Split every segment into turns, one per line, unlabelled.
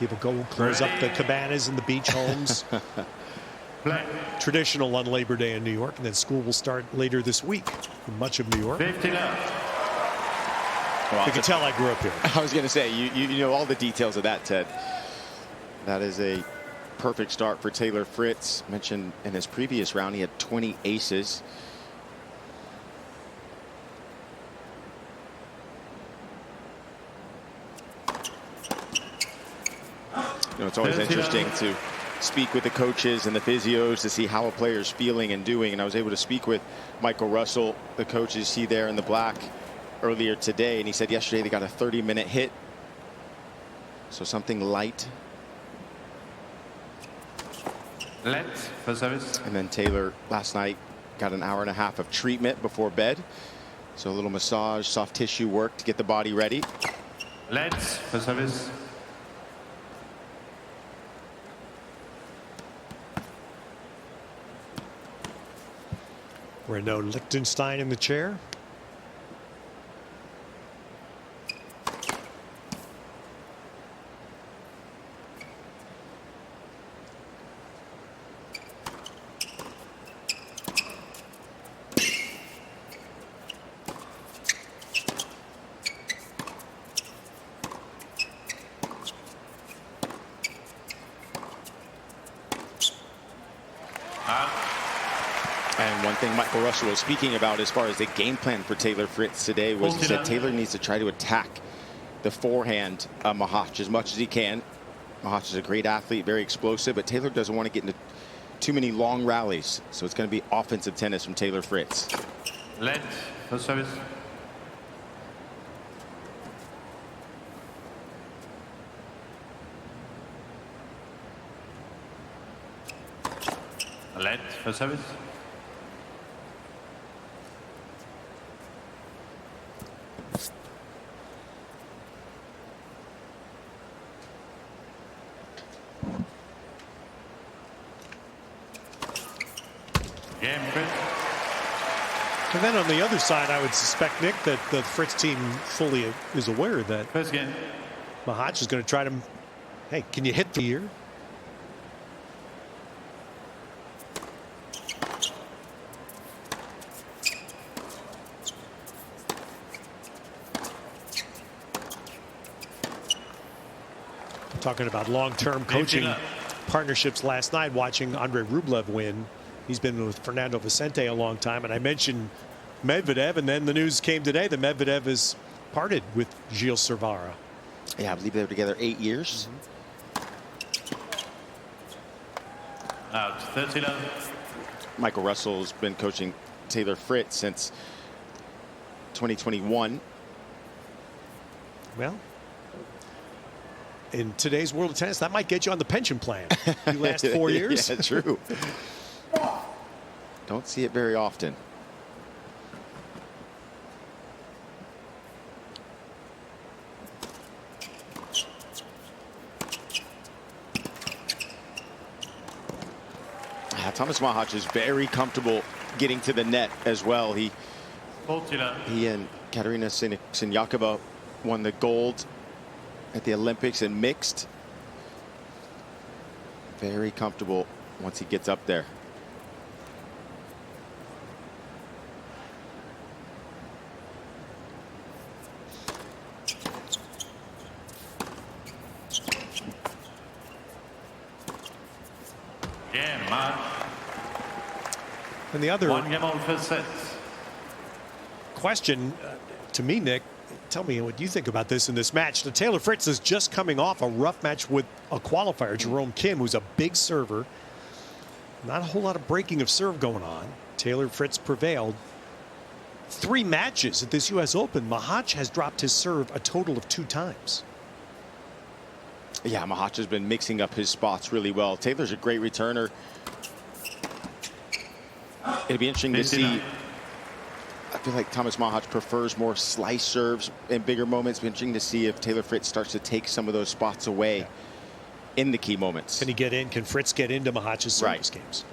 People go close up the cabanas and the beach homes. Traditional on Labor Day in New York, and then school will start later this week in much of New York.
Well,
you can tell I grew up here.
I was going to say, you know all the details of that, Ted. That is a perfect start for Taylor Fritz. Mentioned in his previous round, he had 20 aces. You know, it's always interesting to speak with the coaches and the physios to see how a player is feeling and doing. And I was able to speak with Michael Russell, the coach you see there in the black, earlier today, and he said yesterday they got a 30-minute hit, so something light.
For service.
And then Taylor last night got an hour and a half of treatment before bed, so a little massage, soft tissue work to get the body ready.
For service.
Renaud Lichtenstein in the chair.
And one thing Michael Russell was speaking about as far as the game plan for Taylor Fritz today was he said Taylor needs to try to attack the forehand of Mahach as much as he can. Mahach is a great athlete, very explosive, but Taylor doesn't want to get into too many long rallies. So it's going to be offensive tennis from Taylor Fritz.
For service. For service.
And then on the other side, I would suspect, Nick, that the Fritz team fully is aware that
First game.
Mahach is going to try to, hey, can you hit the year? Talking about long-term coaching partnerships last night, watching Andrei Rublev win. He's been with Fernando Vicente a long time, and I mentioned Medvedev, and then the news came today that Medvedev has parted with Gilles Servara.
Yeah, I believe they were together 8 years.
Out 30-love.
Michael Russell's been coaching Taylor Fritz since 2021.
Well, in today's world of tennis, that might get you on the pension plan. You last 4 years.
Yeah, true. Don't see it very often. Tomas Machac is very comfortable getting to the net as well. He and Katerina Siniakova won the gold at the Olympics in mixed. Very comfortable once he gets up there.
And the other
game on first set.
question to me, Nick, tell me what you think about this in this match. The Taylor Fritz is just coming off a rough match with a qualifier, Jerome Kim, who's a big server. Not a whole lot of breaking of serve going on. Taylor Fritz prevailed. 3 matches at this U.S. Open, Mahach has dropped his serve a total of 2 times.
Yeah, Mahach has been mixing up his spots really well. Taylor's a great returner. It'll be interesting to see. I feel like Tomas Machac prefers more slice serves in bigger moments. It'll be interesting to see if Taylor Fritz starts to take some of those spots away in the key moments.
Can he get in? Can Fritz get into Mahach's service games?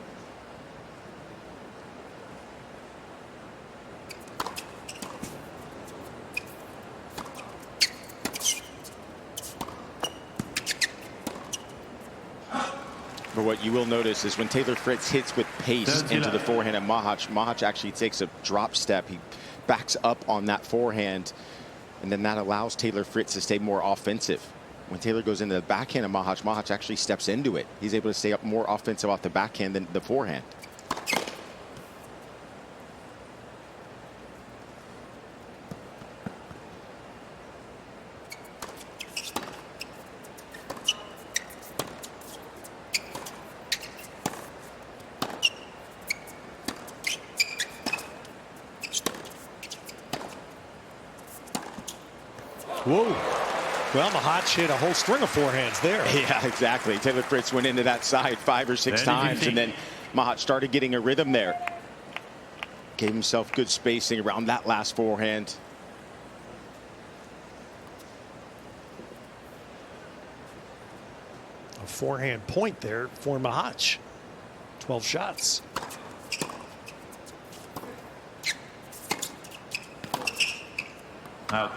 But what you will notice is when Taylor Fritz hits with pace into the forehand of Mahach, Mahach actually takes a drop step. He backs up on that forehand, and then that allows Taylor Fritz to stay more offensive. When Taylor goes into the backhand of Mahach, Mahach actually steps into it. He's able to stay up more offensive off the backhand than the forehand.
Whoa. Well, Mahach hit a whole string of forehands there.
Yeah, exactly. Taylor Fritz went into that side 5 or 6 times, and then Mahach started getting a rhythm there. Gave himself good spacing around that last forehand.
A forehand point there for Mahach. 12 shots.
Out.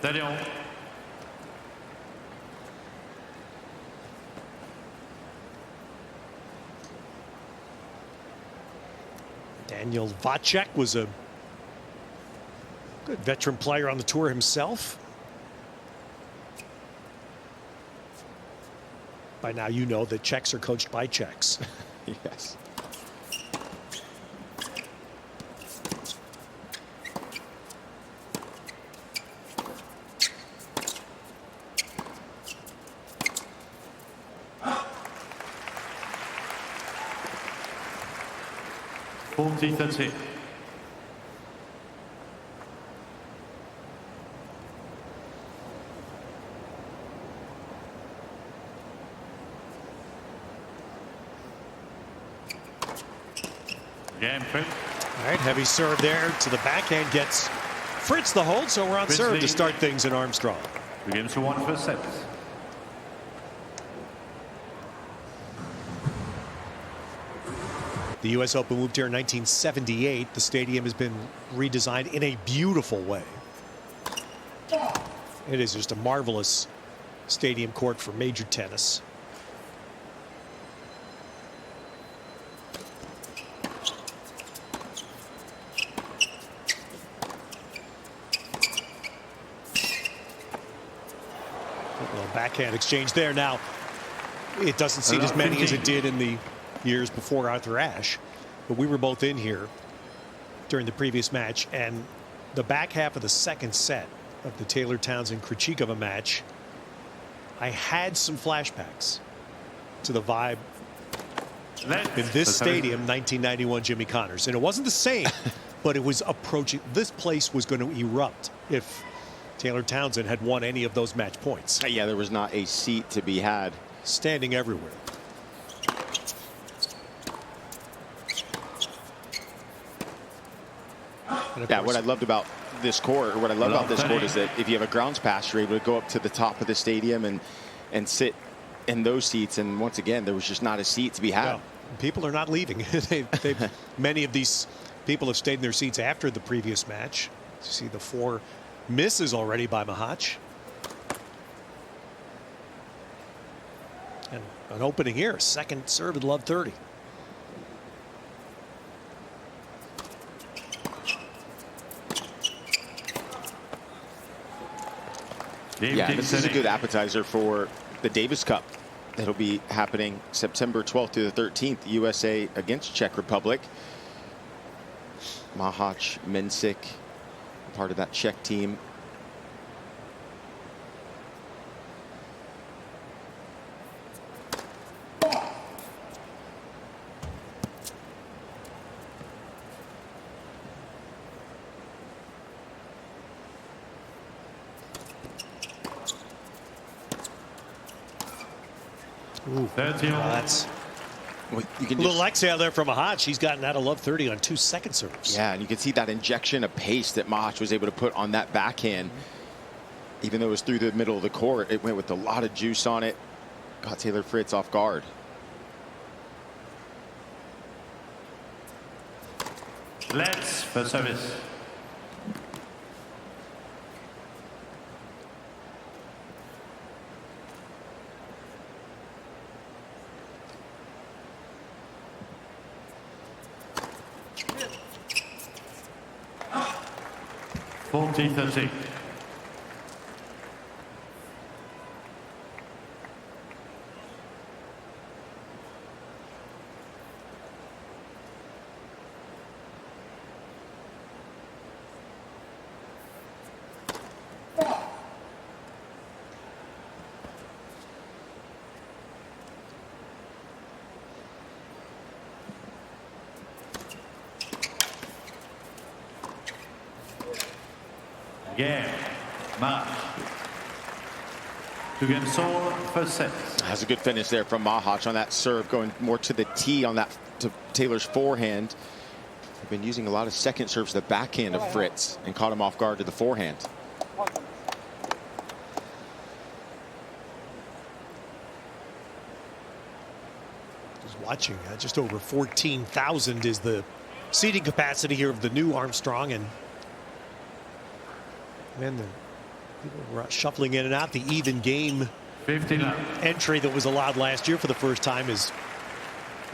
31.
Daniel Vacek was a good veteran player on the tour himself. By now you know that Czechs are coached by Czechs.
Yes.
That's it. Game free.
All right, heavy serve there to the backhand gets Fritz the hold, so we're on serve to start things in Armstrong.
The game's 1 first set.
The U.S. Open moved here in 1978. The stadium has been redesigned in a beautiful way. It is just a marvelous stadium court for major tennis. A little backhand exchange there. Now, it doesn't seem as many as it did in the years before Arthur Ashe, but we were both in here during the previous match, and the back half of the second set of the Taylor Townsend Krejcikova match, I had some flashbacks to the vibe in this stadium, 1991 Jimmy Connors, and it wasn't the same, but it was approaching. This place was going to erupt if Taylor Townsend had won any of those match points.
Yeah, there was not a seat to be had.
Standing everywhere.
Yeah, what I loved about this court, or what I love about this court, is that if you have a grounds pass, you're able to go up to the top of the stadium and sit in those seats. And once again, there was just not a seat to be had.
No, people are not leaving. Many of these people have stayed in their seats after the previous match. You see the 4 misses already by Mahach. And an opening here, second serve at love 30.
Yeah, this is a good appetizer for the Davis Cup. That'll be happening September 12th through the 13th, USA against Czech Republic. Mahach, Mensik, part of that Czech team.
Ooh, that's
well, you can
a little exhale there from Mahach. He's gotten out of love 30 on 2 second serves.
Yeah, and you can see that injection of pace that Mahach was able to put on that backhand. Even though it was through the middle of the court, it went with a lot of juice on it. Got Taylor Fritz off guard.
Let's for service. 40-30. Game. Mahach. 2 games all, first set.
Has a good finish there from Mahach on that serve, going more to the tee on that to Taylor's forehand. They've been using a lot of second serves to the backhand of Fritz and caught him off guard to the forehand.
Just watching, just over 14,000 is the seating capacity here of the new Armstrong, and the people were shuffling in and out. The even game
59.
entry that was allowed last year for the first time is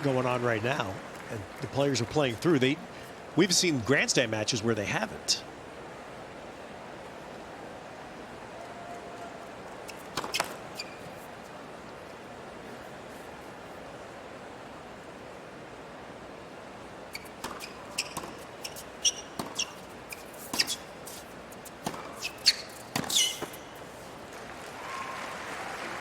going on right now, and the players are playing through. We've seen grandstand matches where they haven't.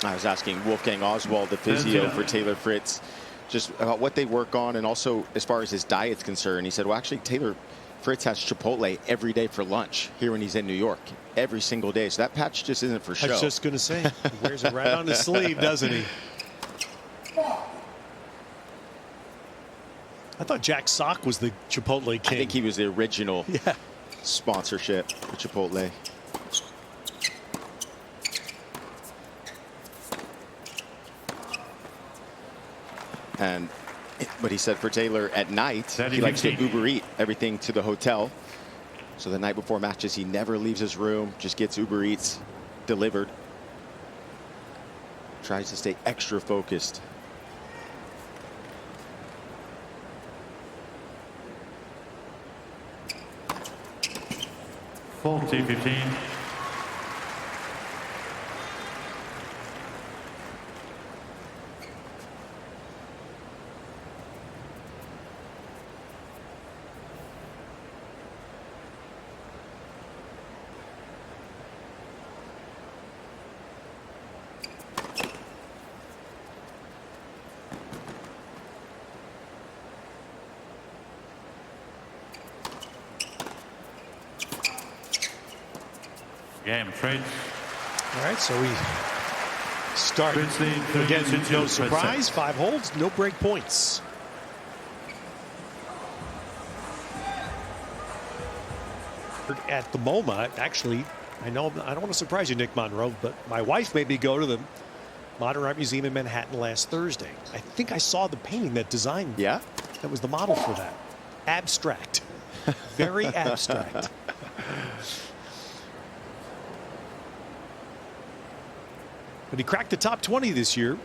I was asking Wolfgang Oswald, the physio for Taylor Fritz, just about what they work on and also as far as his diet's concerned. He said, well, actually, Taylor Fritz has Chipotle every day for lunch here when he's in New York, every single day. So that patch just isn't for show.
I was just going to say, he wears it right on his sleeve, doesn't he? I thought Jack Sock was the Chipotle king.
I think he was the original sponsorship for Chipotle. But he said for Taylor at night, he likes to Uber Eat everything to the hotel. So the night before matches, he never leaves his room, just gets Uber Eats delivered. Tries to stay extra focused.
$40-15. Game, Fritz.
All right, so we start again. No surprise, 5 holds, no break points. At the MoMA, actually, I know I don't want to surprise you, Nick Monroe, but my wife made me go to the Modern Art Museum in Manhattan last Thursday. I think I saw the painting that designed.
Yeah,
that was the model for that. Abstract, very abstract. But he cracked the top 20 this year.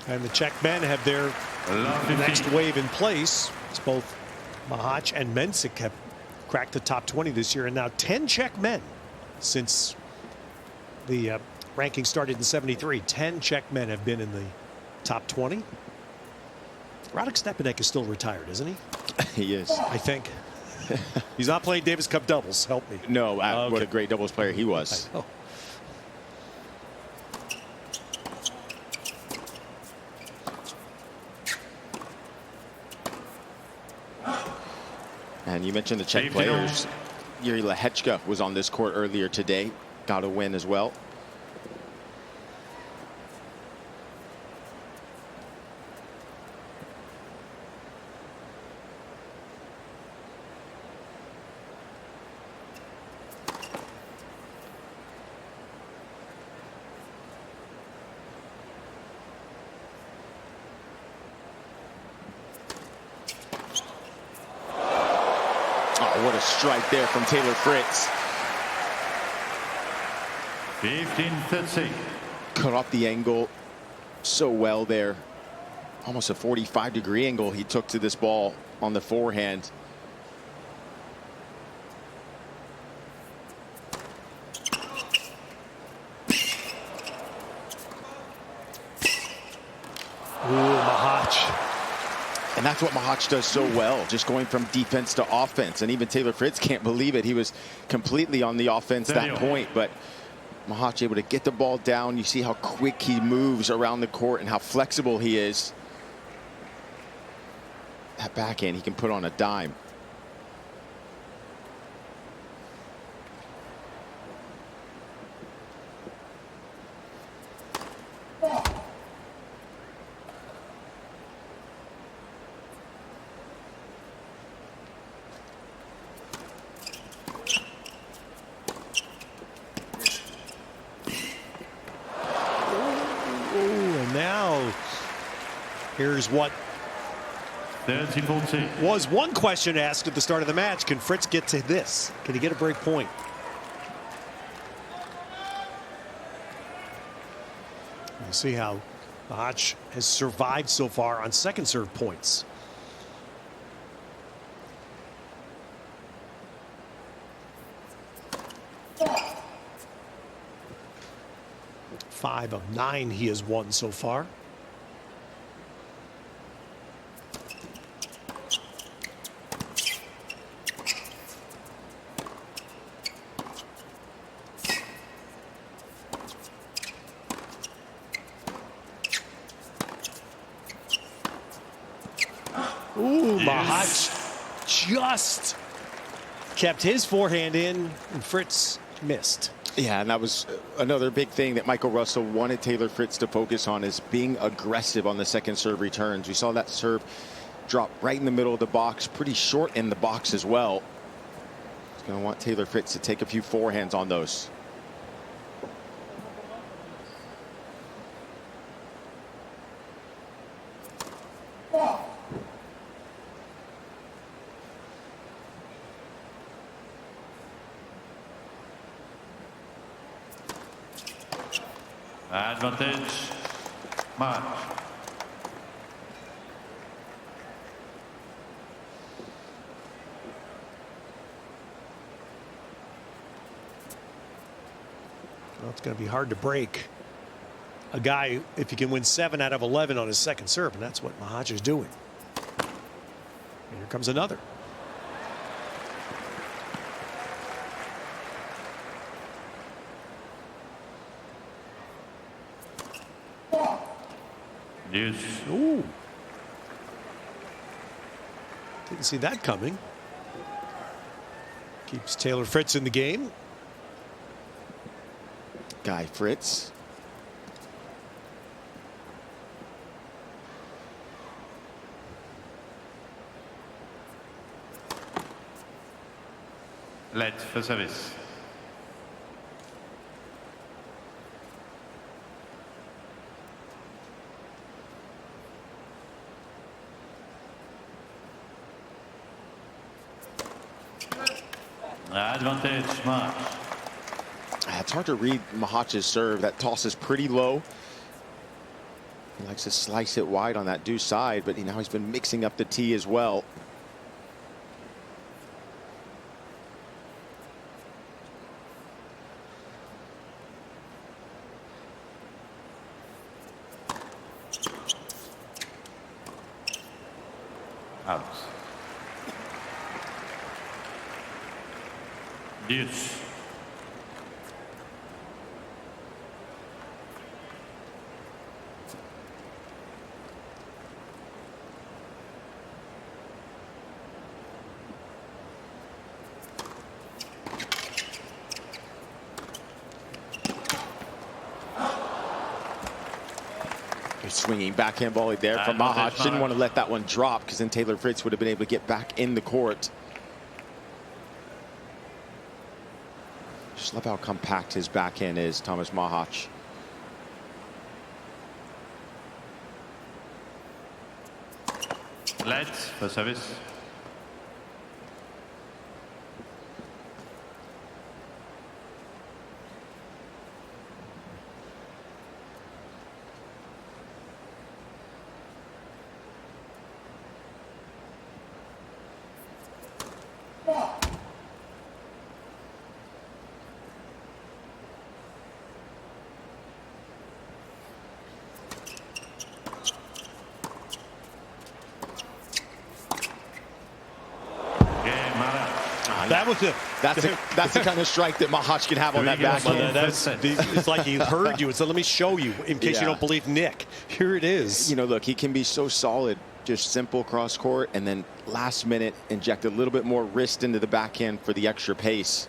And the Czech men have their next wave in place. It's both Mahach and Mensik have cracked the top 20 this year, and now 10 Czech men since the ranking started in '73. 10 Czech men have been in the top 20. Radek Stepanek is still retired, isn't he?
He is.
I think. He's not playing Davis Cup doubles. Help me.
No, what a great doubles player he was.
I know.
And you mentioned the Czech players. Yuri Lehechka was on this court earlier today. Got a win as well. What a strike there from Taylor Fritz.
15-30.
Cut off the angle so well there. Almost a 45-degree angle he took to this ball on the forehand.
Ooh, Mahach.
And that's what Mahach does so well, just going from defense to offense. And even Taylor Fritz can't believe it. He was completely on the offense at that point, but Mahach able to get the ball down. You see how quick he moves around the court and how flexible he is. That backhand he can put on a dime.
Here's what
30-40.
was one question asked at the start of the match. Can Fritz get to this? Can he get a break point? You see how Mahach has survived so far on second serve points. Five of 9 he has won so far. Ooh, Mahach just kept his forehand in, and Fritz missed.
Yeah, and that was another big thing that Michael Russell wanted Taylor Fritz to focus on, is being aggressive on the second serve returns. We saw that serve drop right in the middle of the box, pretty short in the box as well. He's going to want Taylor Fritz to take a few forehands on those.
Advantage, Mahach.
Well, it's going to be hard to break a guy if he can win 7 out of 11 on his second serve, and that's what Mahach is doing. And here comes another.
Yes.
Ooh. Didn't see that coming. Keeps Taylor Fritz in the game.
Guy Fritz.
Let for service. Advantage, Mahach.
It's hard to read Mahach's serve. That toss is pretty low. He likes to slice it wide on that deuce side, but now he's been mixing up the tee as well.
Out. Deuce.
Swinging backhand volley there from Mahach. Didn't want to let that one drop, because then Taylor Fritz would have been able to get back in the court. Just love how compact his backhand is, Tomas Machac.
Let for service.
That was
That's the kind of strike that Mahach can have on that backhand.
It's like he heard you and said, let me show you in case you don't believe Nick. Here it is.
You know, look, he can be so solid, just simple cross court, and then last minute inject a little bit more wrist into the backhand for the extra pace.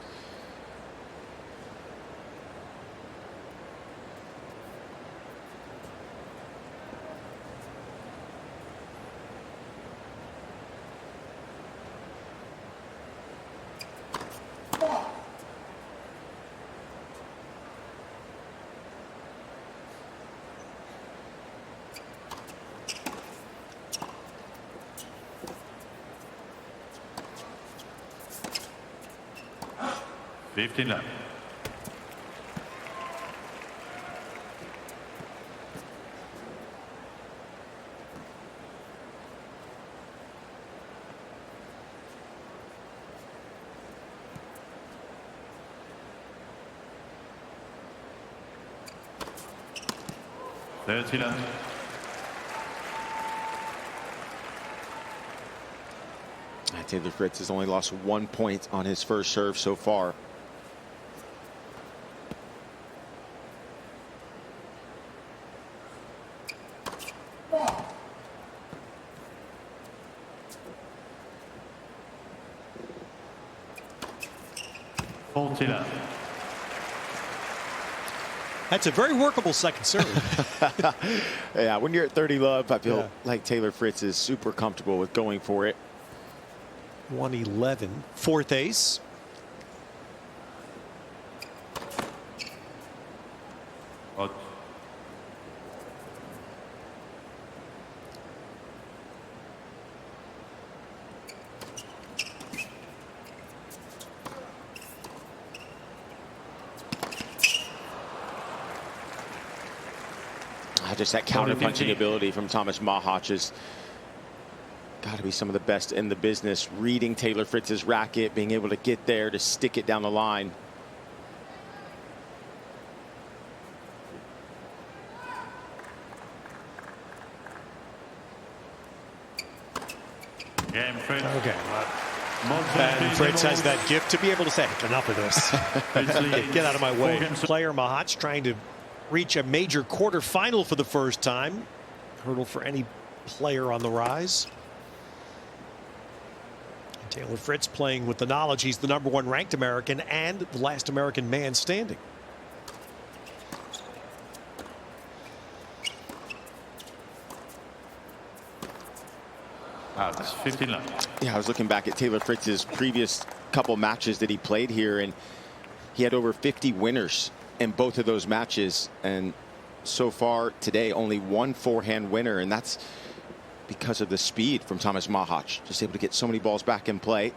Love.
Taylor Fritz has only lost 1 point on his first serve so far.
That's a very workable second serve.
Yeah, when you're at 30 love, I feel like Taylor Fritz is super comfortable with going for it.
111, fourth ace.
Just that counter punching ability from Tomas Machac has got to be some of the best in the business. Reading Taylor Fritz's racket, being able to get there to stick it down the line.
Okay. And Fritz has that gift to be able to say, enough of this. Get out of my way. Player Mahach trying to reach a major quarterfinal for the first time. Hurdle for any player on the rise. Taylor Fritz playing with the knowledge he's the #1 ranked American and the last American man standing.
That's 15 love.
Yeah, I was looking back at Taylor Fritz's previous couple matches that he played here, and he had over 50 winners in both of those matches, and so far today only one forehand winner, and that's because of the speed from Tomas Machac. Just able to get so many balls back in play.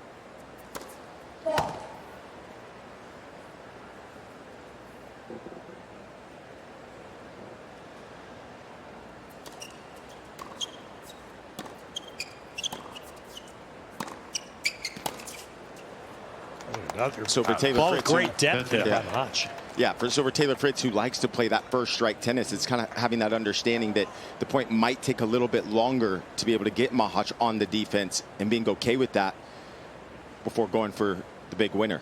So for Taylor Fritz,
great depth there by Mahach.
Yeah, for Taylor Fritz, who likes to play that first strike tennis, it's kind of having that understanding that the point might take a little bit longer to be able to get Mahach on the defense, and being okay with that before going for the big winner.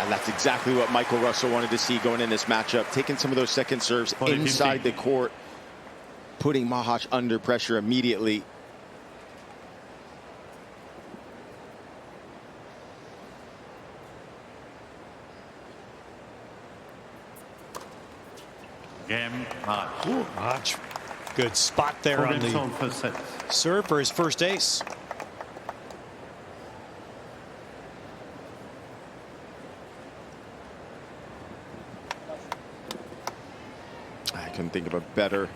That's exactly what Michael Russell wanted to see going in this matchup. Taking some of those second serves inside the court, putting Mahach under pressure immediately.
Game Mahach.
Mahach, good spot there on the serve for his first ace.
I couldn't think of a better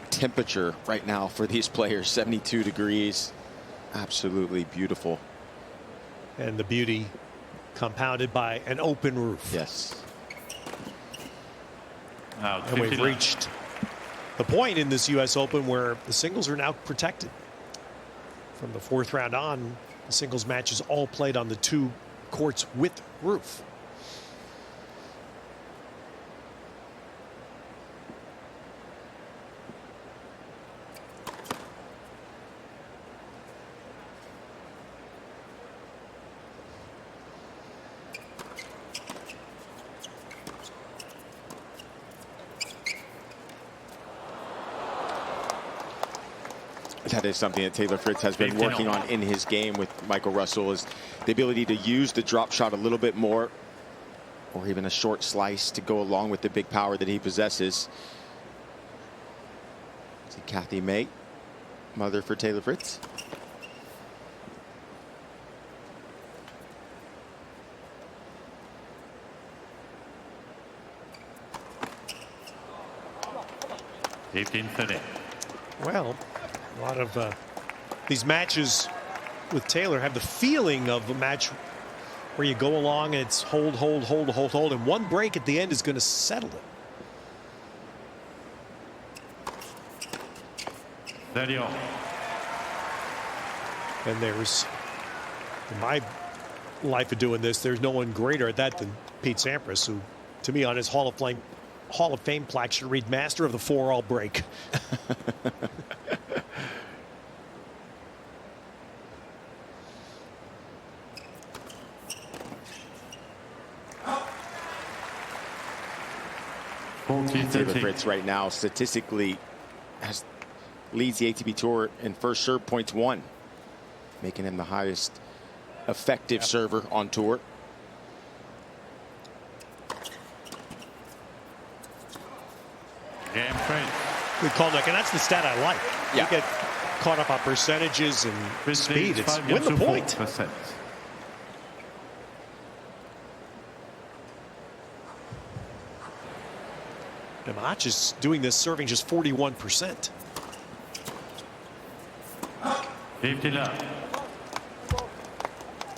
temperature right now for these players. 72 degrees. Absolutely beautiful.
And the beauty compounded by an open roof.
Yes.
Now
And we've
50 love.
reached the point in this U.S. Open where the singles are now protected. From the 4th round on, the singles matches all played on the 2 courts with roof.
That is something that Taylor Fritz has been working on in his game with Michael Russell, is the ability to use the drop shot a little bit more, or even a short slice to go along with the big power that he possesses. See Kathy May, mother for Taylor Fritz.
Well, a lot of these matches with Taylor have the feeling of a match where you go along and it's hold, hold, hold, hold, hold, and one break at the end is going to settle it.
30 all.
And there's, in my life of doing this, there's no one greater at that than Pete Sampras, who, to me, on his Hall of Fame plaque should read Master of the 4-all break.
Taylor Fritz right now statistically leads the ATP Tour in first serve points won, making him the highest effective server on tour.
Good call, Nick, and that's the stat I like.
Yeah.
You get caught up on percentages and speed. It's win the point. Mahach is doing this serving just 41%.
50 love.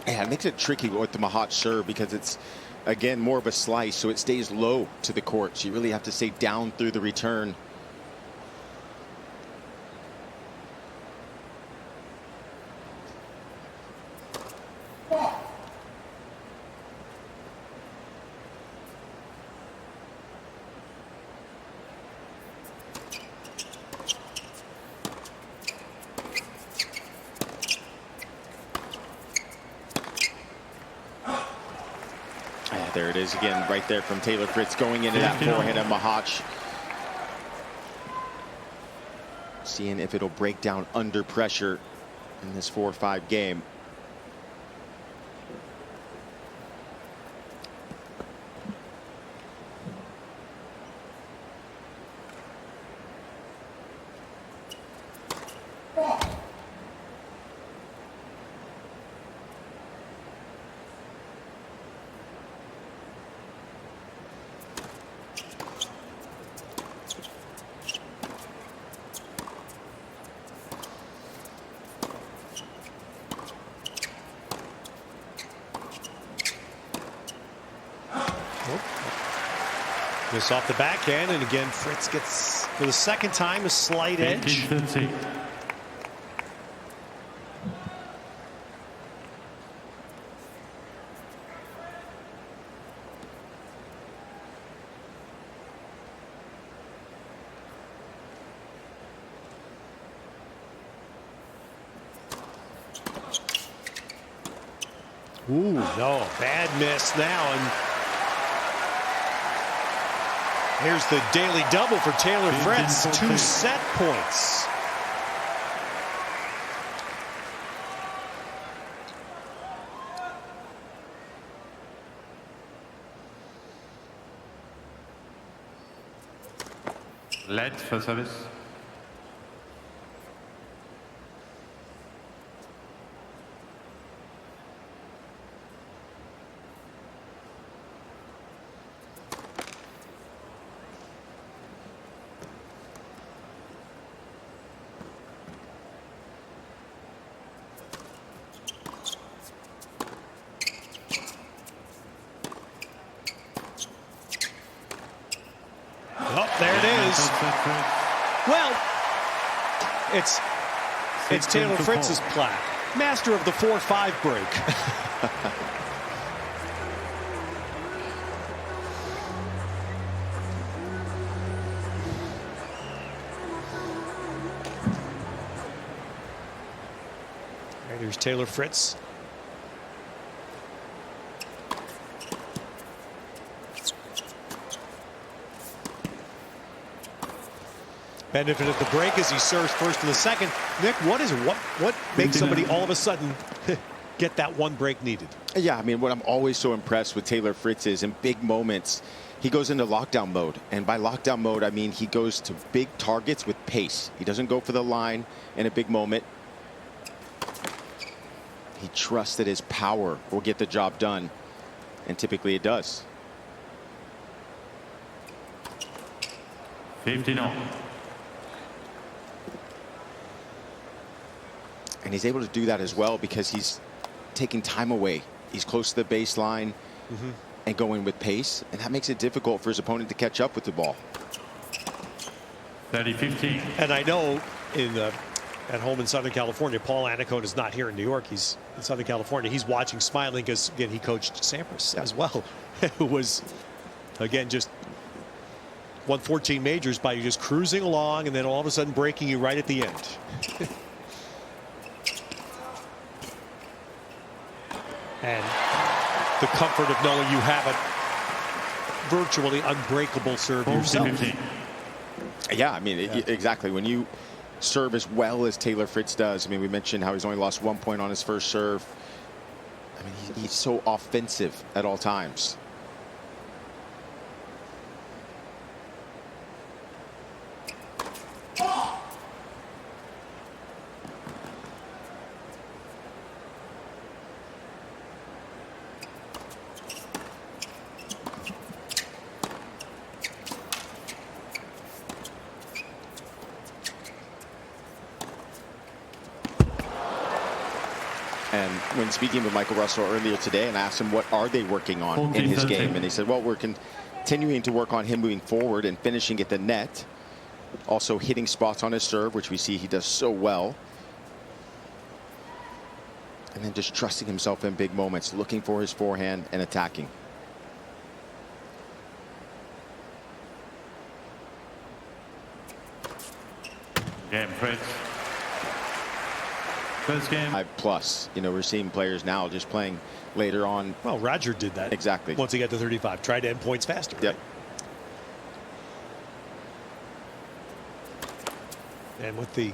Yeah, it makes it tricky with the Mahach serve because it's, again, more of a slice, so it stays low to the court. So you really have to stay down through the return. There it is again, right there from Taylor Fritz, going into that forehand of Mahach. Seeing if it'll break down under pressure in this 4-5 game.
This off the backhand, and again Fritz gets, for the second time, a slight edge.
30.
Ooh, no, bad miss now, and here's the daily double for Taylor Fritz, 2 set points.
Led for service. Fritz.
Well, it's Taylor
16-4.
Fritz's plaque. Master of the 4-5 break. Right, here's Taylor Fritz. Benefit of the break as he serves first in the second. Nick, what makes somebody all of a sudden get that one break needed?
Yeah, I mean, what I'm always so impressed with Taylor Fritz is in big moments, he goes into lockdown mode. And by lockdown mode, I mean he goes to big targets with pace. He doesn't go for the line in a big moment. He trusts that his power will get the job done. And typically it does.
15-0.
And he's able to do that as well because he's taking time away. He's close to the baseline and going with pace. And that makes it difficult for his opponent to catch up with the ball.
30-15.
And I know at home in Southern California, Paul Annacone is not here in New York. He's in Southern California. He's watching, smiling, because, again, he coached Sampras as well, who was, again, just won 14 majors by just cruising along and then all of a sudden breaking you right at the end. And the comfort of knowing you have a virtually unbreakable serve yourself.
15.
Yeah, I mean, exactly. When you serve as well as Taylor Fritz does, I mean, we mentioned how he's only lost 1 point on his first serve. I mean, he's so offensive at all times. And when speaking with Michael Russell earlier today and asked him what are they working on in his game, and he said, well, we're continuing to work on him moving forward and finishing at the net, also hitting spots on his serve, which we see he does so well, and then just trusting himself in big moments, looking for his forehand and attacking.
Game Fritz. First game.
5+. You know, we're seeing players now just playing later on.
Well, Roger did that.
Exactly.
Once he got to 35, tried to end points faster.
Yep.
Right? And with the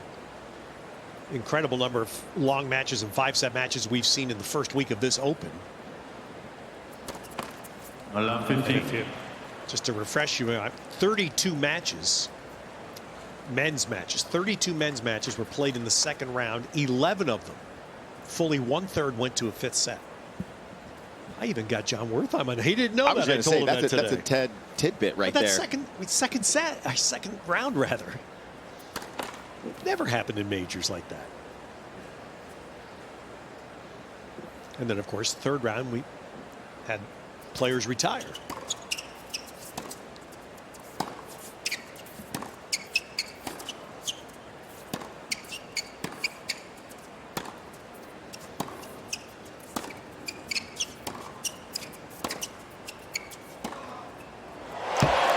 incredible number of long matches and 5-set matches we've seen in the first week of this Open.
11-15.
Just to refresh you, 32 matches. Men's matches, 32 men's matches were played in the second round. 11 of them, fully 1/3, went to a 5th set. I even got John Wertheim on. He didn't know
I was
that.
going to say that's a Ted tidbit right there.
Second round rather. It never happened in majors like that. And then, of course, third round we had players retire.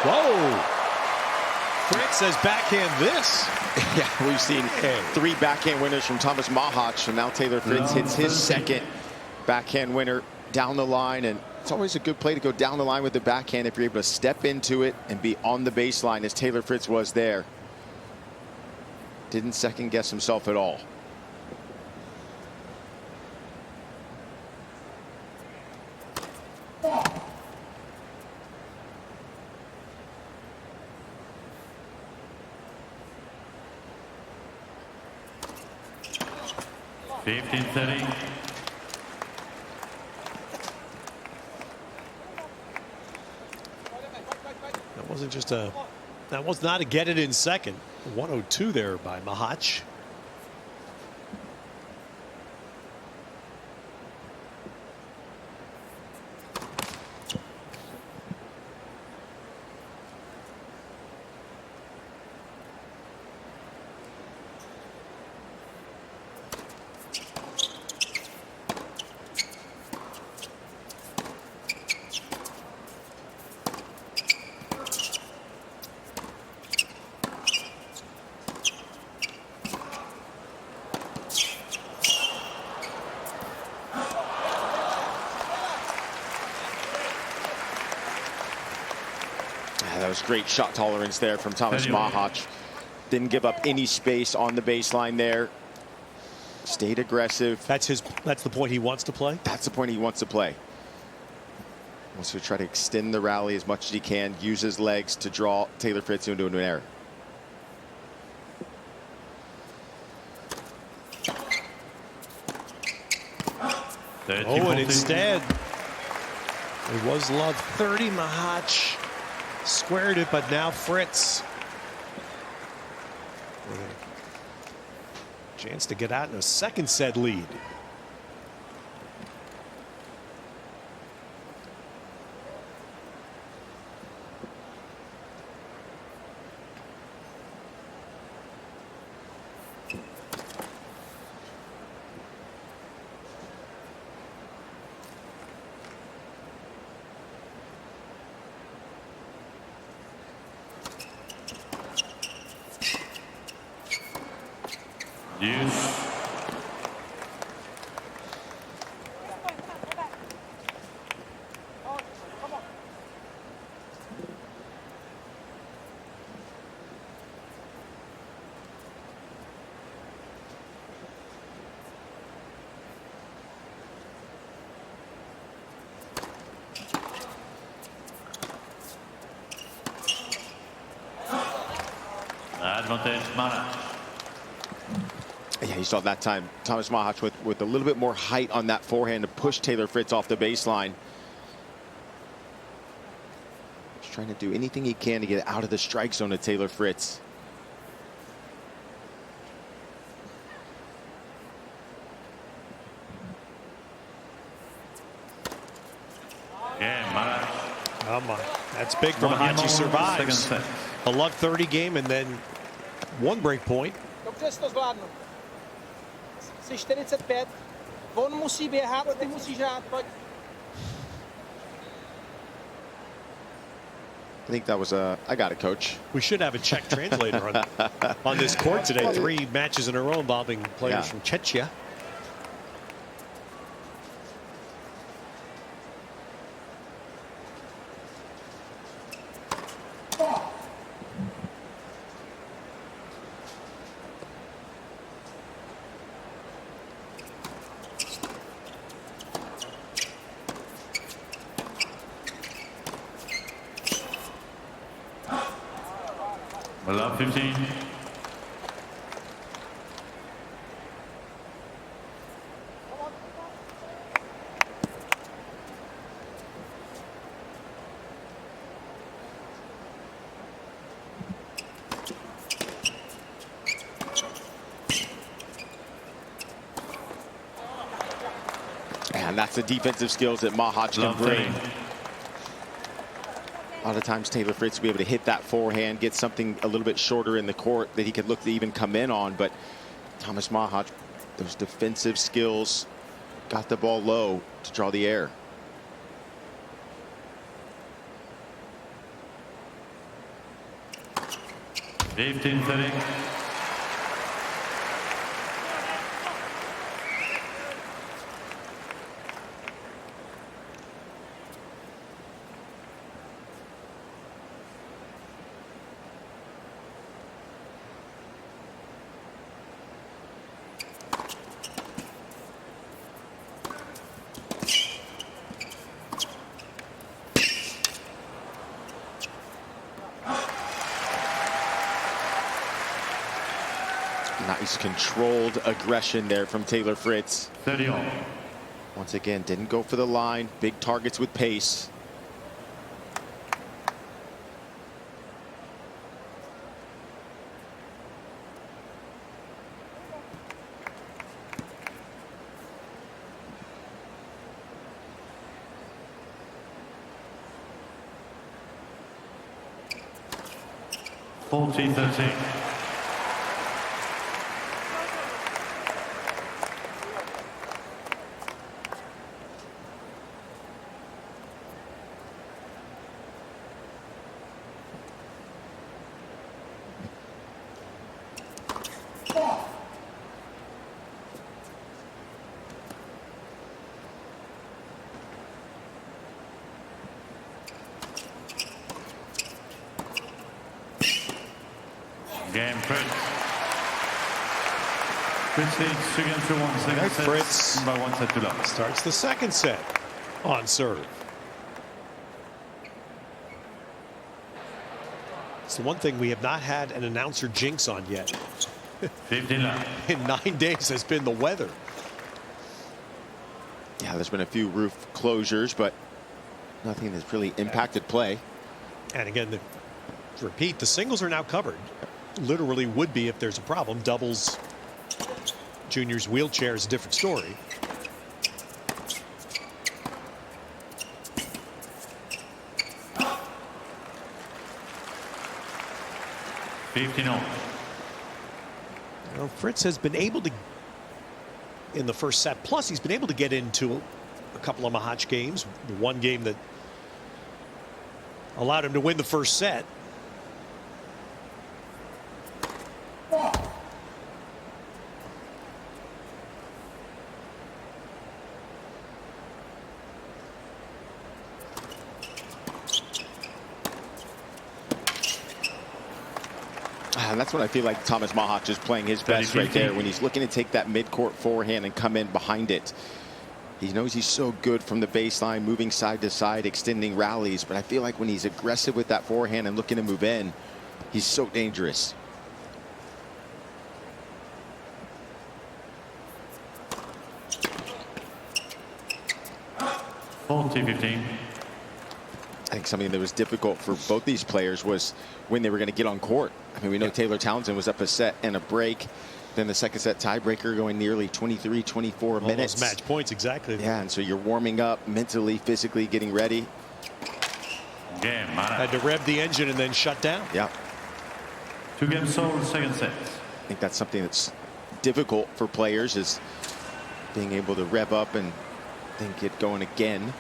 Whoa! Fritz says backhand this.
Yeah, we've seen 3 backhand winners from Tomas Machac, so now Taylor Fritz hits his second backhand winner down the line, and it's always a good play to go down the line with the backhand if you're able to step into it and be on the baseline as Taylor Fritz was there. Didn't second guess himself at all.
That was not a get it in second. 102 there by Mahach.
was great shot tolerance there from Tomas Machac. Didn't give up any space on the baseline there. Stayed aggressive.
That's the point he wants to play?
That's the point he wants to play. Wants to try to extend the rally as much as he can, use his legs to draw Taylor Fritz into an error.
Oh, and instead, it was love 30. Mahach squared it, but now Fritz with a chance to get out in a second set lead.
Advantage Mahach.
Yeah, you saw that time Tomas Machac with a little bit more height on that forehand to push Taylor Fritz off the baseline. Just trying to do anything he can to get out of the strike zone of Taylor Fritz.
Game, Mahach.
Oh my, that's big for Mahach. He survives a love 30 game and then one break point.
Dobře to zvládnu. Jsi 45. On musí běhat, ty musíš hrát, pojď.
I think that was I got it, coach.
We should have a Czech translator on this court today. 3 matches in a row involving players from Czechia.
Love 15.
And that's the defensive skills that Mahach can bring. A lot of times Taylor Fritz will be able to hit that forehand, get something a little bit shorter in the court that he could look to even come in on. But Tomas Machac, those defensive skills, got the ball low to draw the air. Nice controlled aggression there from Taylor Fritz.
30 all.
Once again, didn't go for the line. Big targets with pace.
Game, Fritz. Fritz leads 2 games to 1. Second set.
Fritz
by 1 set to love.
starts the second set on serve. It's the one thing we have not had an announcer jinx on yet
15 love.
in 9 days has been the weather.
Yeah, there's been a few roof closures, but nothing that's really impacted play.
And again, to repeat, the singles are now covered. Literally would be if there's a problem. Doubles, juniors, wheelchair is a different story. You know, Fritz has been able to, in the first set, plus he's been able to get into a couple of Mahach games. The one game that allowed him to win the first set.
And that's when I feel like Tomas Machac is playing his best right there, when he's looking to take that mid-court forehand and come in behind it. He knows he's so good from the baseline, moving side to side, extending rallies. But I feel like when he's aggressive with that forehand and looking to move in, he's so dangerous. I think something that was difficult for both these players was when they were going to get on court. I mean, we know Taylor Townsend was up a set and a break. Then the second set tiebreaker going nearly 23, 24 minutes.
Almost match points, exactly.
Yeah, and so you're warming up mentally, physically, getting ready.
Game,
Had to rev the engine and then shut down.
Yeah.
2 games sold, second set.
I think that's something that's difficult for players, is being able to rev up and then get going again.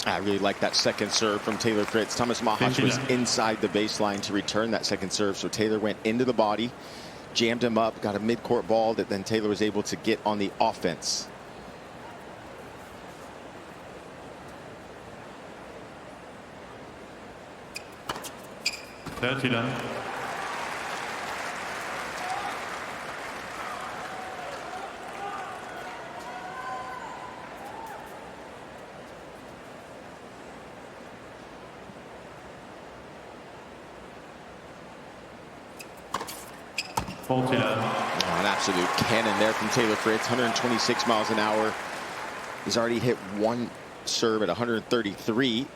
I really like that second serve from Taylor Fritz. Tomas Machac was inside the baseline to return that second serve, so Taylor went into the body, jammed him up, got a mid-court ball that then Taylor was able to get on the offense. Oh, an absolute cannon there from Taylor Fritz, 126 miles an hour. He's already hit one serve at 133.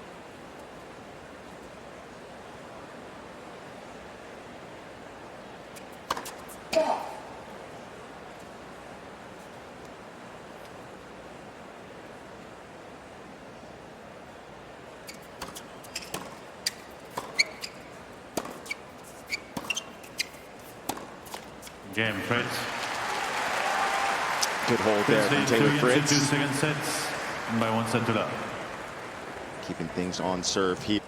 Game, Fritz.
Good hold there from Taylor Fritz.
2 second sets by 1 set to love.
Keeping things on serve here.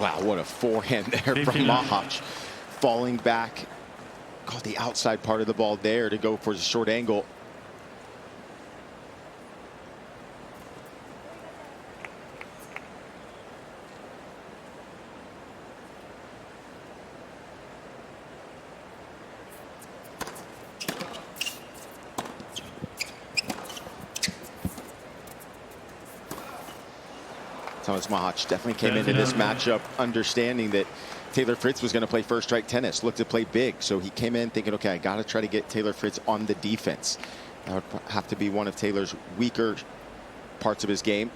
Wow, what a forehand there from Mahach. Falling back, caught the outside part of the ball there to go for the short angle. Tomas Machac definitely came into this matchup understanding that Taylor Fritz was going to play first strike tennis, looked to play big. So he came in thinking, okay, I got to try to get Taylor Fritz on the defense. That would have to be one of Taylor's weaker parts of his game.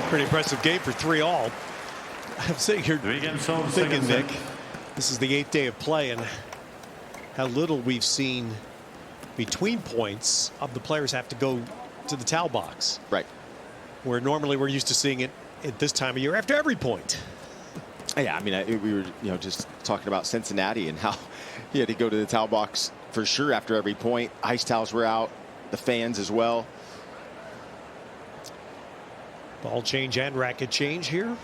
Pretty impressive game for 3-all. I'm sitting here thinking, Nick, this is the 8th day of play, and how little we've seen between points of the players have to go to the towel box.
Right.
Where normally we're used to seeing it at this time of year after every point.
Yeah, I mean, we were just talking about Cincinnati and how he had to go to the towel box for sure after every point. Ice towels were out, the fans as well.
Ball change and racket change here.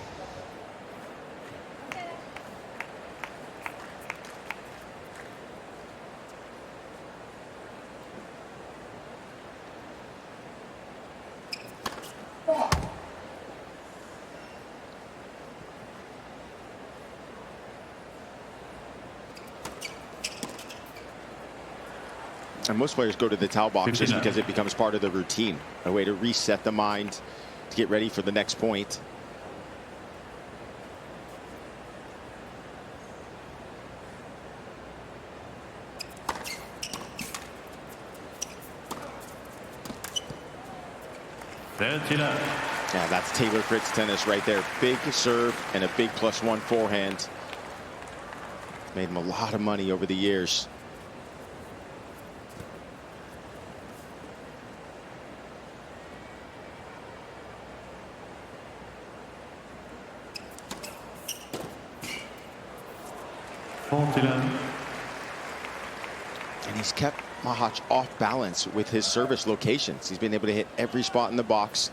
And most players go to the towel box just because it becomes part of the routine, a way to reset the mind, to get ready for the next point. Yeah, that's Taylor Fritz tennis right there. Big serve and a big +1 forehand. Made him a lot of money over the years. And he's kept Mahach off balance with his service locations. He's been able to hit every spot in the box.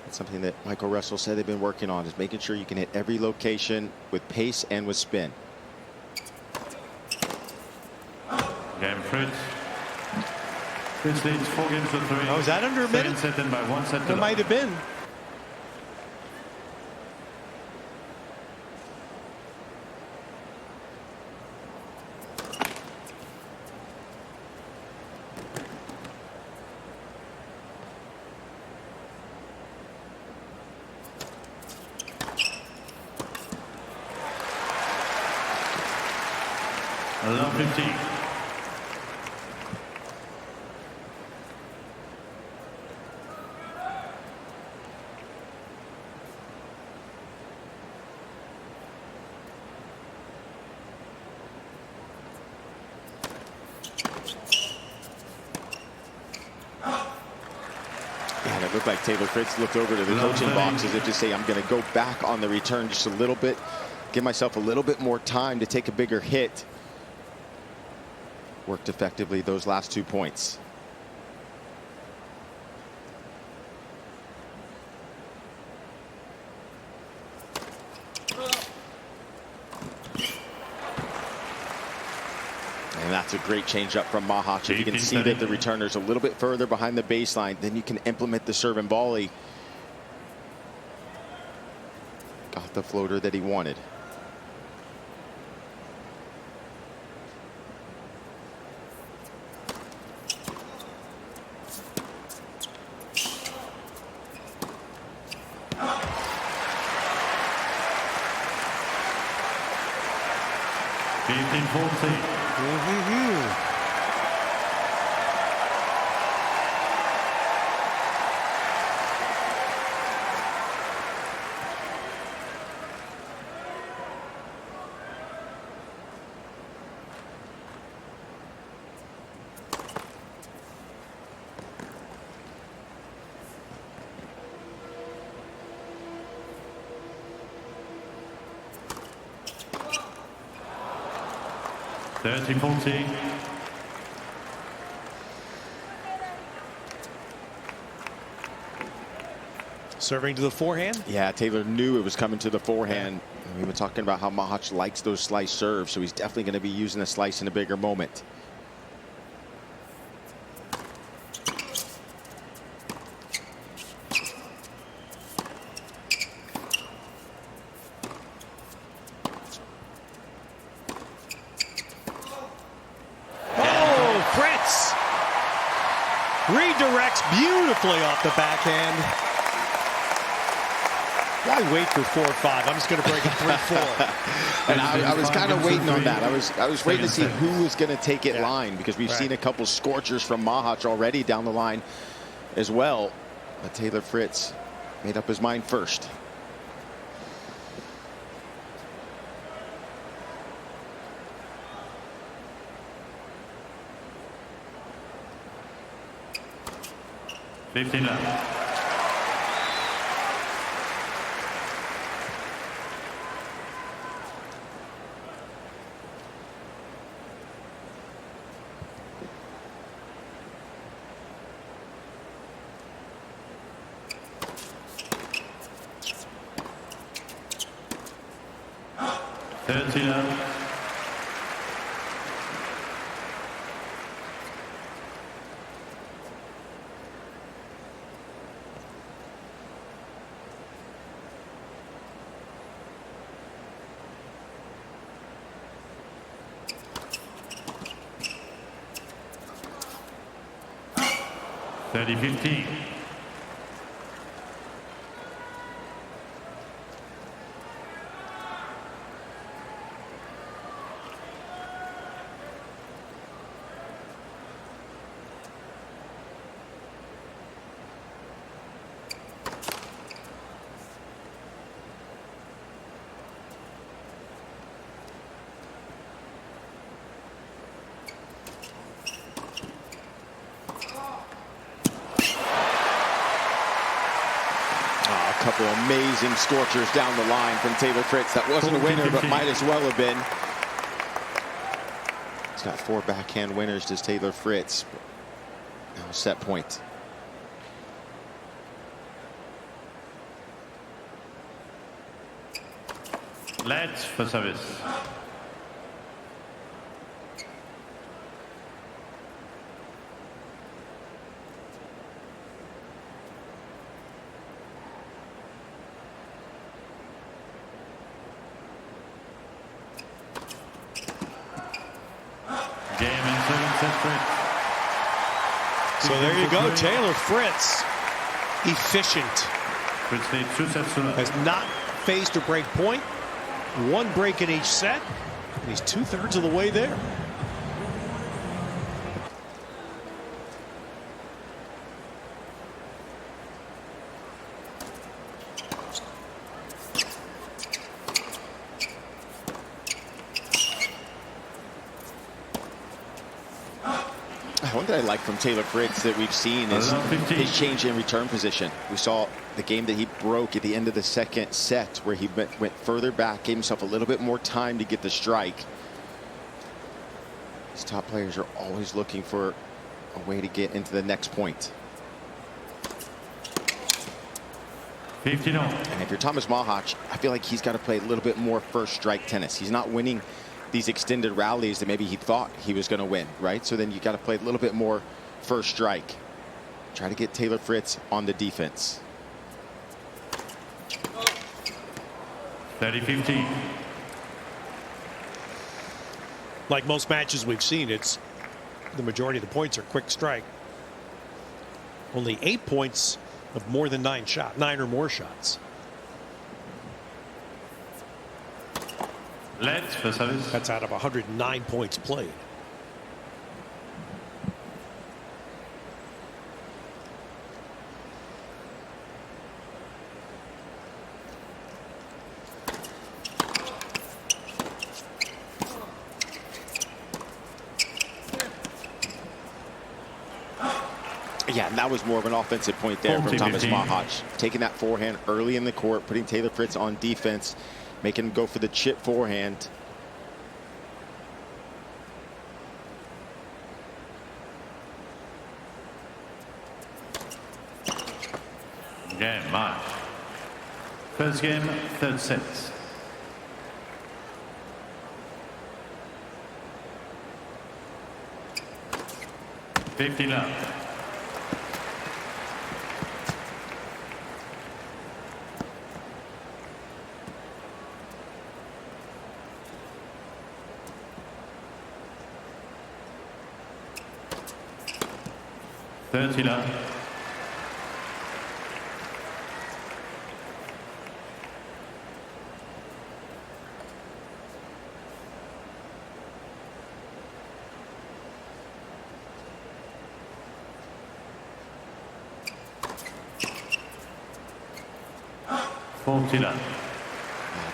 That's something that Michael Russell said they've been working on, is making sure you can hit every location with pace and with spin.
Game Fritz. Fritz leads 4 games to 3.
Oh, is that under a minute?
Set in by 1 set to
It might have been.
Love 15.
And it looked like Taylor Fritz looked over to the coaching box as if to say, I'm going to go back on the return just a little bit, give myself a little bit more time to take a bigger hit. Worked effectively those last 2 points. And that's a great change up from Mahach. If you can see that the returner's a little bit further behind the baseline, then you can implement the serve and volley. Got the floater that he wanted.
Serving to the forehand.
Yeah, Taylor knew it was coming to the forehand. We've been talking about how Mahach likes those slice serves, so he's definitely going to be using a slice in a bigger moment.
Oh, Fritz redirects beautifully off the backhand. Why wait for 4-5? I'm just going to break it 3-4.
And I was kind of waiting on that. I was waiting to see who was going to take it line, because we've seen a couple scorchers from Mahach already down the line as well. But Taylor Fritz made up his mind first.
$15. $30-15.
Couple amazing scorchers down the line from Taylor Fritz. That wasn't a winner, but might as well have been. He's got 4 backhand winners, does Taylor Fritz. Now set point.
Let's for service.
So there you go, Taylor Fritz, efficient. Has not faced a break point. 1 break in each set. And he's 2/3 of the way there.
One thing I like from Taylor Fritz that we've seen is his change in return position. We saw the game that he broke at the end of the second set, where he went further back, gave himself a little bit more time to get the strike. These top players are always looking for a way to get into the next point.
15.
And if you're Tomas Machac, I feel like he's got to play a little bit more first strike tennis. He's not winning these extended rallies that maybe he thought he was going to win, right? So then you got to play a little bit more first strike. Try to get Taylor Fritz on the defense.
30-15.
Like most matches we've seen, it's the majority of the points are quick strike. Only 8 points of more than 9 or more shots.
Let's for service.
That's out of 109 points played.
Yeah, and that was more of an offensive point there from Tomas Machac. Taking that forehand early in the court, putting Taylor Fritz on defense, making him go for the chip forehand.
Game match. First game, third set. 15 love. Love.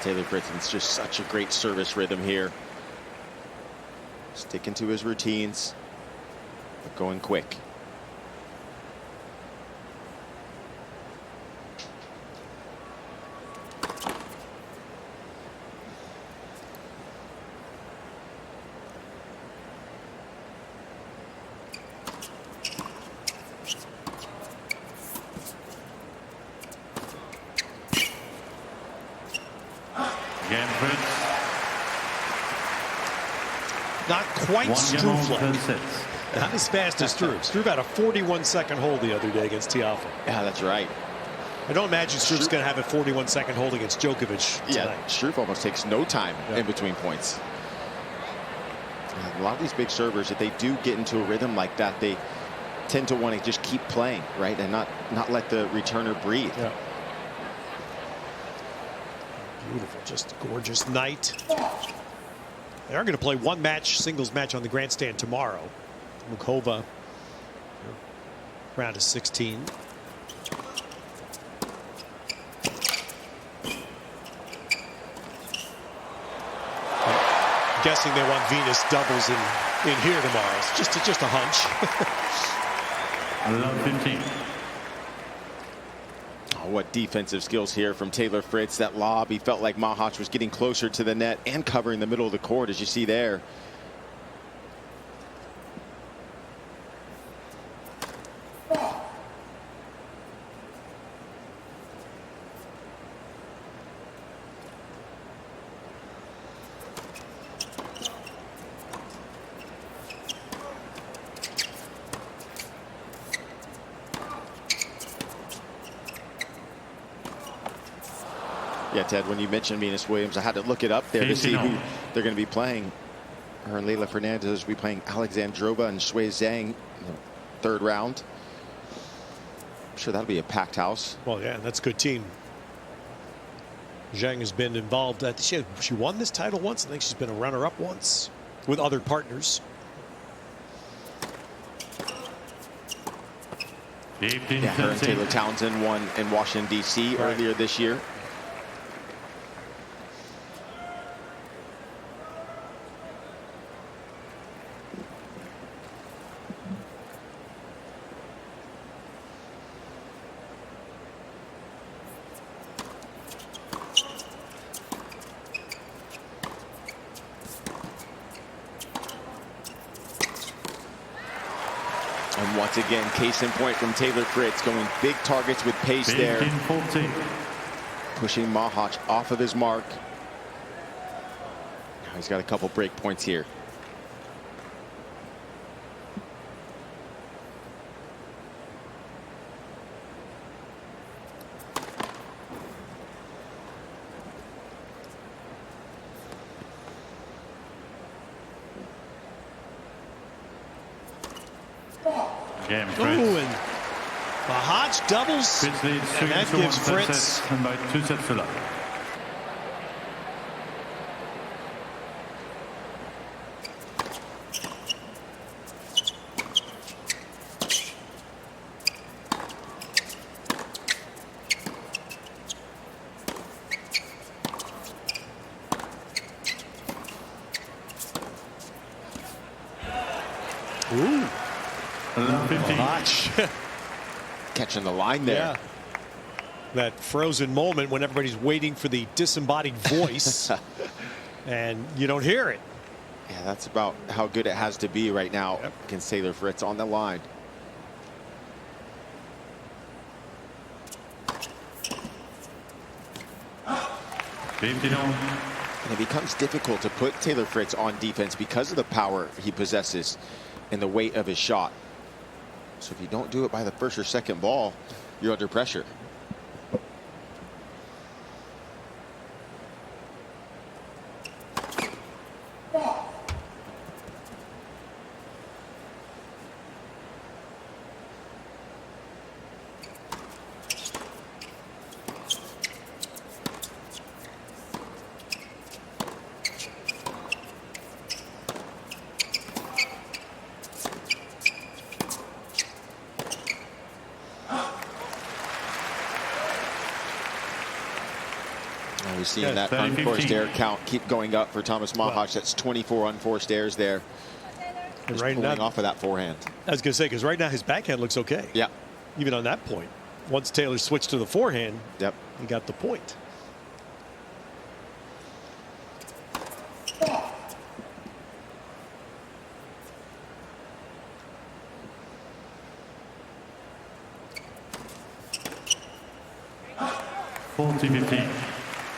Taylor Fritz, it's just such a great service rhythm here. Sticking to his routines, but going quick.
Not quite Struve-like. Not as fast as Struve. Struve had a 41-second hold the other day against Tiafoe.
Yeah, that's right.
I don't imagine Struve's going to have a 41-second hold against Djokovic tonight.
Yeah, Struve almost takes no time in between points. A lot of these big servers, if they do get into a rhythm like that, they tend to want to just keep playing, right, and not let the returner breathe.
Yeah. Beautiful, just a gorgeous night. They are going to play one match, singles match on the grandstand tomorrow. Mukova, round of 16. I'm guessing they want Venus doubles in here tomorrow. It's just a hunch.
15.
Oh, what defensive skills here from Taylor Fritz. That lob, he felt like Mahach was getting closer to the net and covering the middle of the court, as you see there. Yeah, Ted, when you mentioned Venus Williams, I had to look it up there to see who they're going to be playing. Her and Leylah Fernandez will be playing Alexandrova and Shui Zhang in the third round. I'm sure that'll be a packed house.
Well, yeah, that's a good team. Zhang has been involved. She won this title once. I think she's been a runner-up once with other partners.
Yeah, her and Taylor Townsend won in Washington, D.C. earlier this year. And once again, case in point from Taylor Fritz, going big targets with pace there.
14.
Pushing Mahach off of his mark. Now he's got a couple break points here.
Oh, and Mahach doubles, and that gives Fritz.
And by 2 sets to love.
Ooh.
15.
Mahach.
Catching the line there.
Yeah. That frozen moment when everybody's waiting for the disembodied voice and you don't hear it.
Yeah, that's about how good it has to be right now against Taylor Fritz on the line. And it becomes difficult to put Taylor Fritz on defense because of the power he possesses and the weight of his shot. So if you don't do it by the first or second ball, you're under pressure. We're seeing that unforced error count keep going up for Tomas Machac. That's 24 unforced errors there. Just
right
pulling
now,
off of that forehand.
I was going to say, because right now his backhand looks okay.
Yeah.
Even on that point. Once Taylor switched to the forehand,
yep,
he got the point.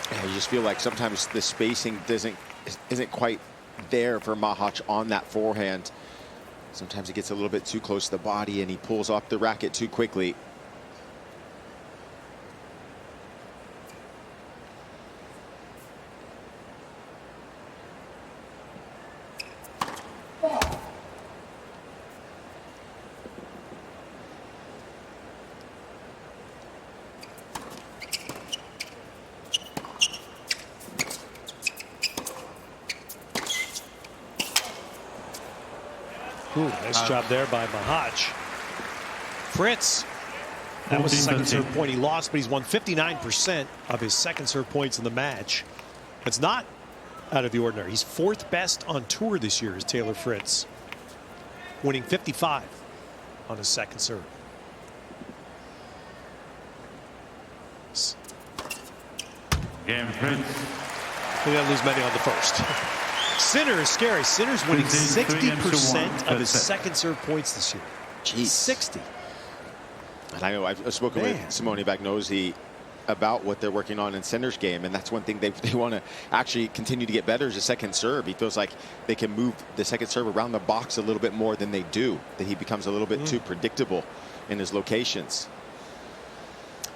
Yeah, you just feel like sometimes the spacing isn't quite there for Mahach on that forehand. Sometimes it gets a little bit too close to the body and he pulls off the racket too quickly.
Ooh, nice job there by Mahach. Fritz, that was the second serve point he lost, but he's won 59% of his second serve points in the match. That's not out of the ordinary. He's fourth best on tour this year, is Taylor Fritz, winning 55 on his second serve.
Game Fritz.
He didn't lose many on the first. Sinner is scary. Sinner's winning 60% of his second serve points this year.
Jeez.
60.
And I know I've spoken with Simone Bagnozzi about what they're working on in Sinner's game, and that's one thing they want to actually continue to get better is a second serve. He feels like they can move the second serve around the box a little bit more than they do, that he becomes a little bit too predictable in his locations.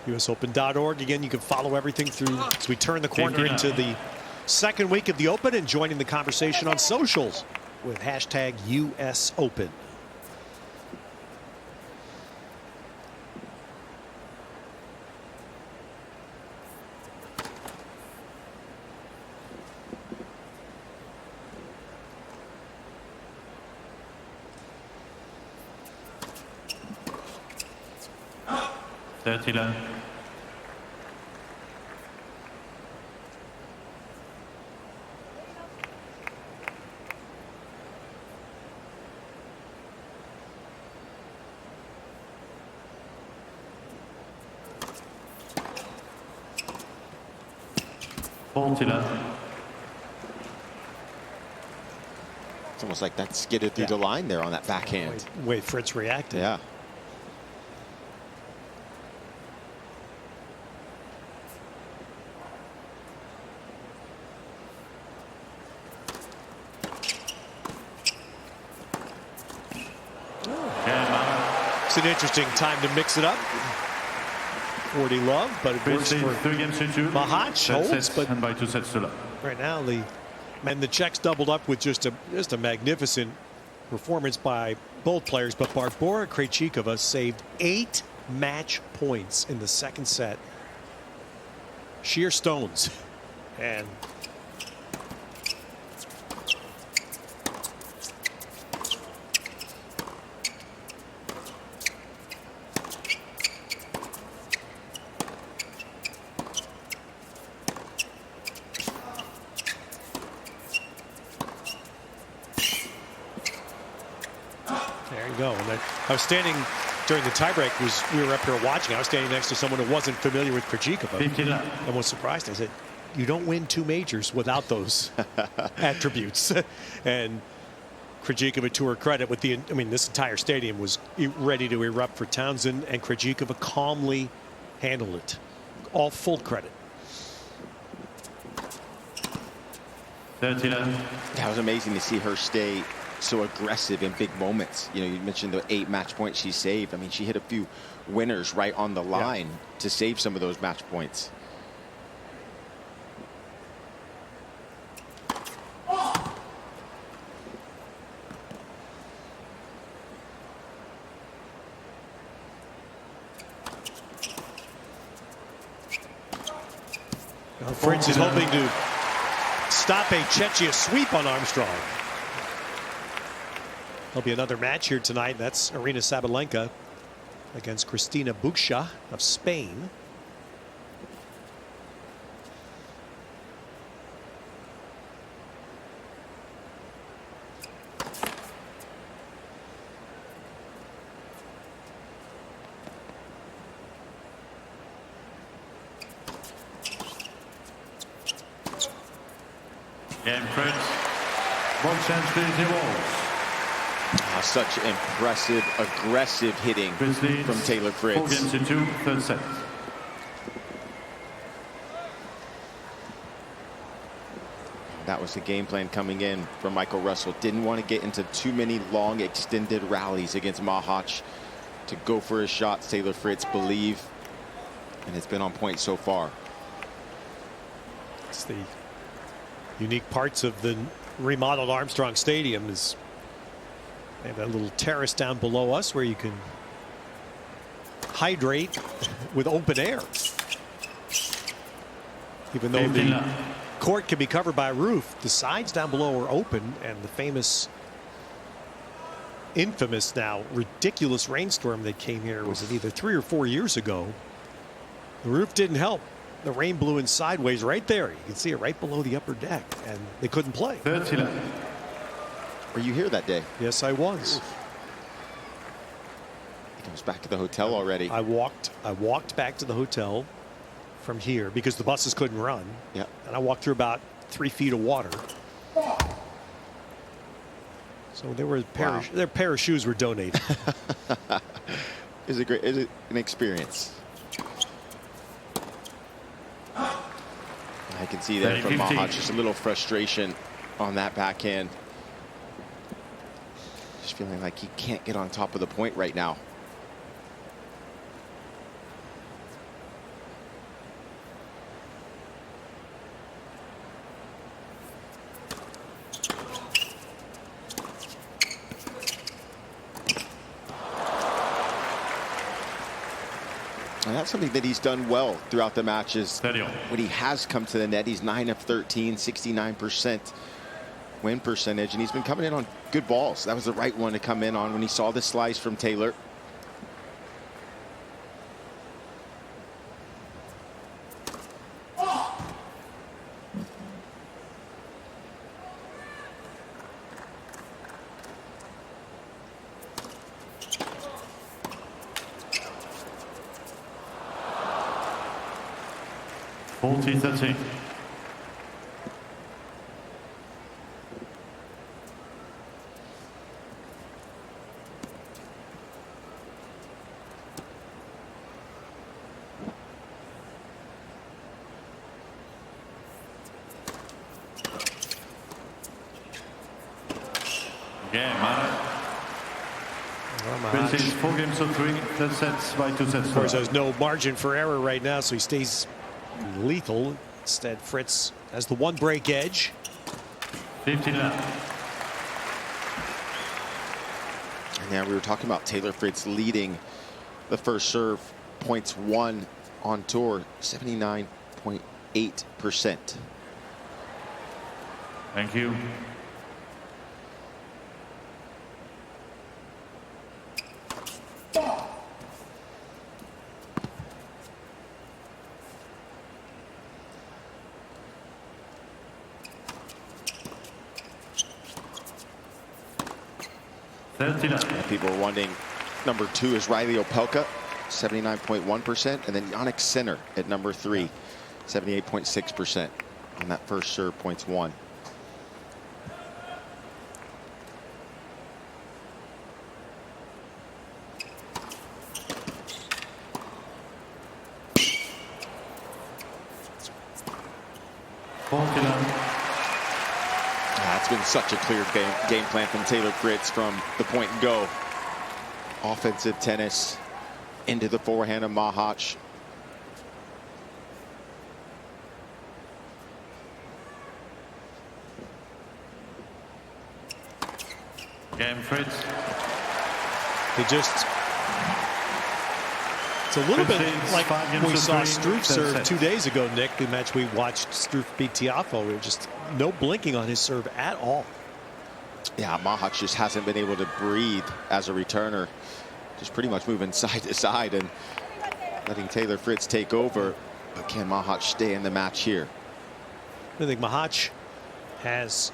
USOpen.org. Again, you can follow everything through as we turn the corner into the second week of the Open, and joining the conversation on socials with hashtag US Open.
It's almost like that skidded through the line there on that backhand.
Way Fritz reacted.
Yeah.
It's an interesting time to mix it up. 40 love, but it works for Mahach. Holds, but right now the Czechs doubled up with just a magnificent performance by both players. But Barbora Krejcikova saved 8 match points in the second set. Sheer stones. And there you go. And I was standing during the tiebreak. We were up here watching. I was standing next to someone who wasn't familiar with Krejcikova and was surprised. I said, "You don't win 2 majors without those attributes." And Krejcikova, to her credit, this entire stadium was ready to erupt for Townsend, and Krejcikova calmly handled it. All full credit.
That was amazing to see her stay so aggressive in big moments. You know, you mentioned the 8 match points she saved. I mean, she hit a few winners right on the line to save some of those match points.
Fritz is hoping to stop a Czechia sweep on Armstrong. There'll be another match here tonight. That's Aryna Sabalenka against Cristina Buxa of Spain.
Game Fritz. One chance to the walls.
Such impressive, aggressive hitting from Taylor Fritz.
4 games to 2, third set.
That was the game plan coming in from Michael Russell. Didn't want to get into too many long, extended rallies against Mahach. To go for his shots, Taylor Fritz believe, and it's been on point so far.
It's the unique parts of the remodeled Armstrong Stadium is they have that little terrace down below us where you can hydrate with open air. Even though the court can be covered by a roof, the sides down below are open, and the infamous now ridiculous rainstorm that came here, was it either 3 or 4 years ago? The roof didn't help. The rain blew in sideways right there. You can see it right below the upper deck, and they couldn't play.
Were you here that day?
Yes, I was.
He comes back to the hotel already.
I walked back to the hotel from here because the buses couldn't run.
Yeah. And
I walked through about 3 feet of water. So there were their pair of shoes were donated.
Is it an experience? I can see that from Mahach, just a little frustration on that backhand. Just feeling like he can't get on top of the point right now. And that's something that he's done well throughout the matches. When he has come to the net, he's 9 of 13, 69% win percentage, and he's been coming in on good balls. That was the right one to come in on when he saw the slice from Taylor.
Game Fritz is 4 games to 3, third sets by 2 sets.
Of course, there's no margin for error right now, so he stays lethal. Instead, Fritz has the 1 break edge.
15 left.
And now we were talking about Taylor Fritz leading the first serve, points won on tour, 79.8%.
Thank you.
People are wondering, number 2 is Riley Opelka, 79.1%, and then Jannik Sinner at number 3, 78.6% on that first serve, points won. That's been such a clear game plan from Taylor Fritz from the point and go. Offensive tennis into the forehand of Mahach.
Game, Fritz.
It's a little bit like we saw
3,
Struff serve 2 days ago, Nick, the match we watched Struff beat Tiafoe. Just no blinking on his serve at all.
Yeah, Mahach just hasn't been able to breathe as a returner. Just pretty much moving side to side and letting Taylor Fritz take over. But can Mahach stay in the match here?
I think Mahach has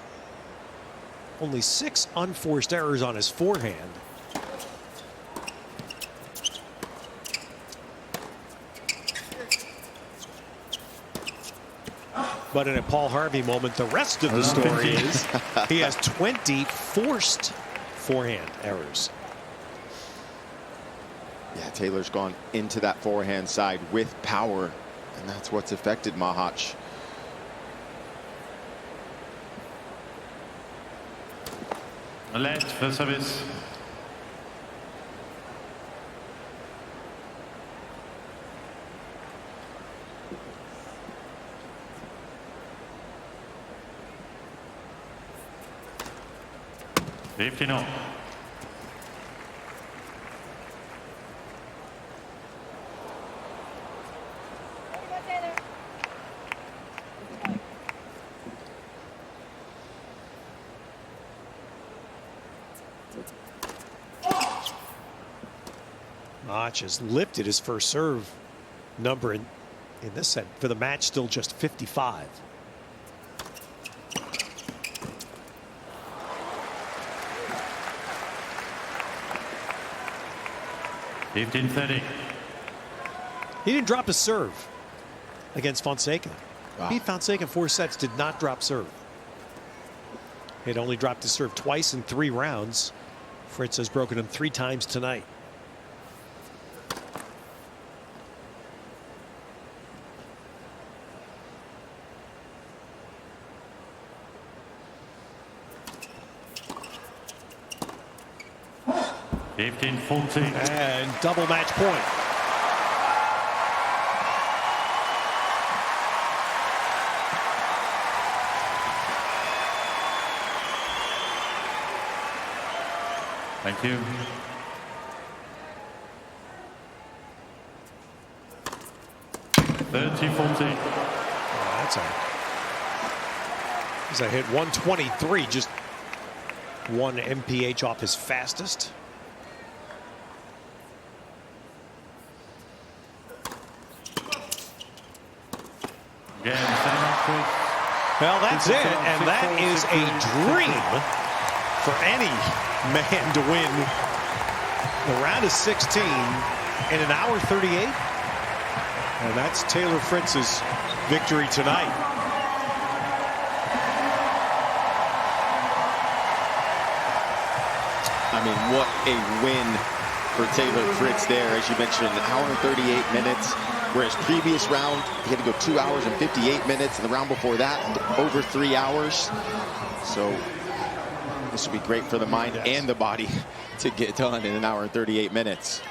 only 6 unforced errors on his forehand. But in a Paul Harvey moment, the rest of the story is he has 20 forced forehand errors.
Yeah, Taylor's gone into that forehand side with power, and that's what's affected Mahach.
Late for service. No.
Mahach has lifted his first serve number in this set for the match, still just 55.
He
didn't drop his serve against Fonseca.
Wow.
Beat Fonseca in 4 sets, did not drop serve. He had only dropped his serve twice in 3 rounds. Fritz has broken him 3 times tonight. And double match point.
Thank you.
That's a hit 123, just 1 mph off his fastest. Well, that's it, and that is a dream for any man to win the round of 16 in an hour 38. And that's Taylor Fritz's victory tonight.
I mean, what a win for Taylor Fritz there. As you mentioned, an hour and 38 minutes. Whereas previous round, he had to go 2 hours and 58 minutes. And the round before that, over 3 hours. So this will be great for the mind and the body to get done in an hour and 38 minutes.